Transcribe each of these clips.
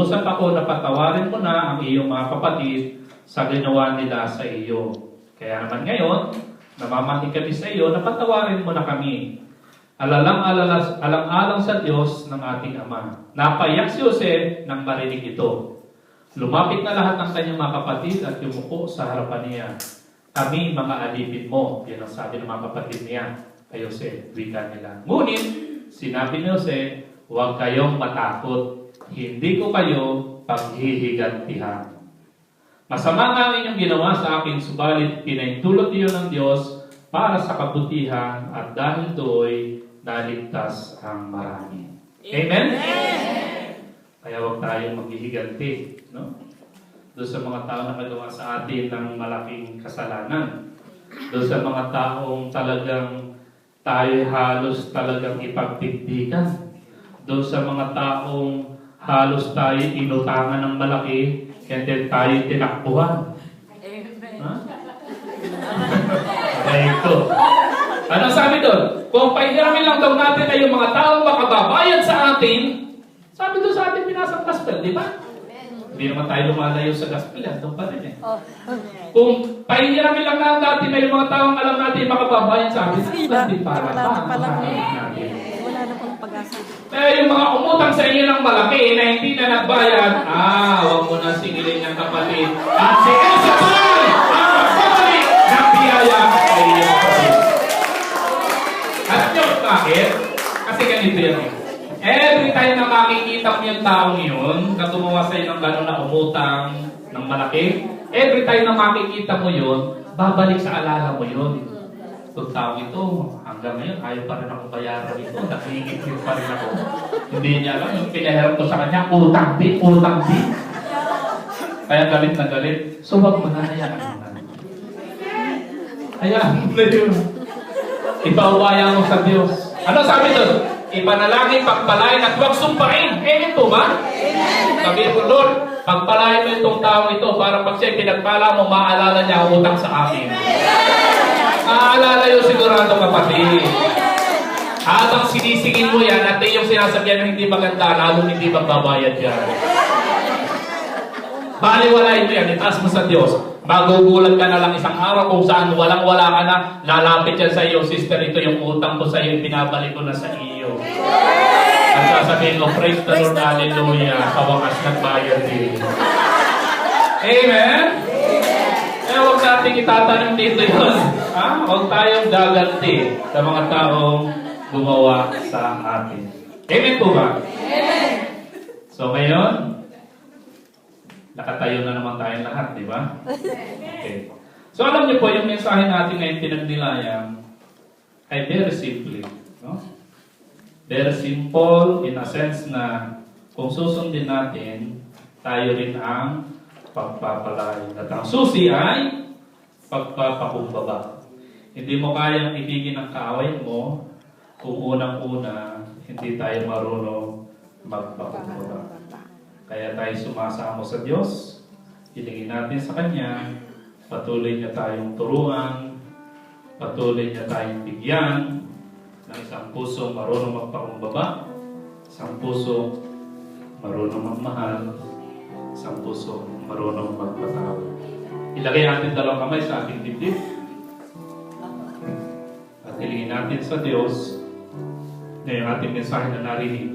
Nakikiusap ako na patawarin mo na ang iyong mga kapatid sa ginawa nila sa iyo. Kaya naman ngayon, namamati kami sa iyo na patawarin mo na kami. Alang-alang sa Diyos ng ating Ama. Napaiyak si Jose nang marinig ito. Lumapit na lahat ng kanyang mga kapatid at yumuko sa harapan niya. Kami mga alipin mo. Yan ang sabi ng mga kapatid niya kay Jose, wika nila. Ngunit, sinabi ni Jose, huwag kayong matakot. Hindi ko kayo paghihigantihan. Masama nga ang inyong ginawa sa akin, subalit pinaintulot iyon ng Diyos para sa kabutihan at dahil do'y naligtas ang marami. Amen? Kaya huwag tayong maghihiganti. No? Doon sa mga tao na nagawa sa atin ng malaking kasalanan. Doon sa mga taong talagang tayo halos talagang ipagdigdigan. Doon sa mga taong halos tayo inutangan ng malaki and then tayo tinakbuhan. Amen. Ha? Ito. Ano sabi doon? Kung pahiramin lang daw natin ay yung mga taong makababayad sa atin, sabi doon sa atin pinasang gospel, di ba? Hindi naman tayo lumalayo sa gospel, doon pa rin eh. Kung pahiramin lang natin ay yung mga taong alam natin makababayad sa atin, hindi para natin. Wala na pong pag-asa. Eh, yung mga umutang sa inyo ng malaki na hindi na nagbayad, huwag mo na singilin ng kapatid. At si Elsa Tuloy ang magbabalik ng biyaya sa iyong kapatid. Alam niyo bakit? Kasi ganito yan. Every time na makikita mo yung taong yun, na gumawa sa iyo ng gano'n na umutang ng malaki, every time na makikita mo yun, babalik sa alala mo yun. Itong tao ito, hanggang ngayon, ayaw pa rin ako bayaran ito. Nakikipin pa rin ako. Hindi niya alam, yung pinahiram ko sa kanya, utang din. Kaya galit na galit. So, wag mo na, hayaan mo na. Hayaan mo na yun. Ipauwaya mo sa Diyos. Ano sabi doon? Ipanalangin, pagpalain, at huwag sumpain. Ito ba? Sabi ko, Lord, pagpalain mo itong tao ito para pag siya pinagpala mo, maalala niya ang utang sa akin. Aalala yun sigurado kapatid. Habang sinisingin mo yan at yung sinasabihan na hindi maganda, lalong hindi magbabayad yan. Baliwalain mo yan, itaas mo sa Diyos. Magugulat ka na lang isang araw kung saan walang-wala ka na, lalapit yan sa iyo, sister, ito yung utang ko sa iyo, binabalik ko na sa iyo. At sasabihin mo, praise the Lord, hallelujah, sa wakas nagbayad din. Amen? Eh, huwag natin itatanong dito yun. Huwag tayong gaganti sa mga taong gumawa sa atin. Amen po ba? Amen. So ngayon, nakatayo na naman tayong lahat, di ba? Okay. So alam niyo po, yung mensahe natin ngayon pinagnilayang ay very simple. No? Very simple in a sense na kung susundin natin, tayo rin ang pagpapalay. At ang susi ay pagpapakumbaba. Hindi mo kayang ibigin ang kaaway mo kung unang-una hindi tayo marunong magpakumbaba. Kaya tayo sumasamo sa Diyos, hilingin natin sa Kanya, patuloy niya tayong turuan, patuloy niya tayong bigyan ng isang puso marunong magpakumbaba, isang puso marunong magmahal, isang puso marunong magpatawad. Ilagay natin dalawang kamay sa ating dibdib. At hilingin natin sa Diyos na yung ating mensahe na narinig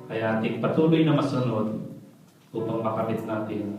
ay ating patuloy na masunod upang makamit natin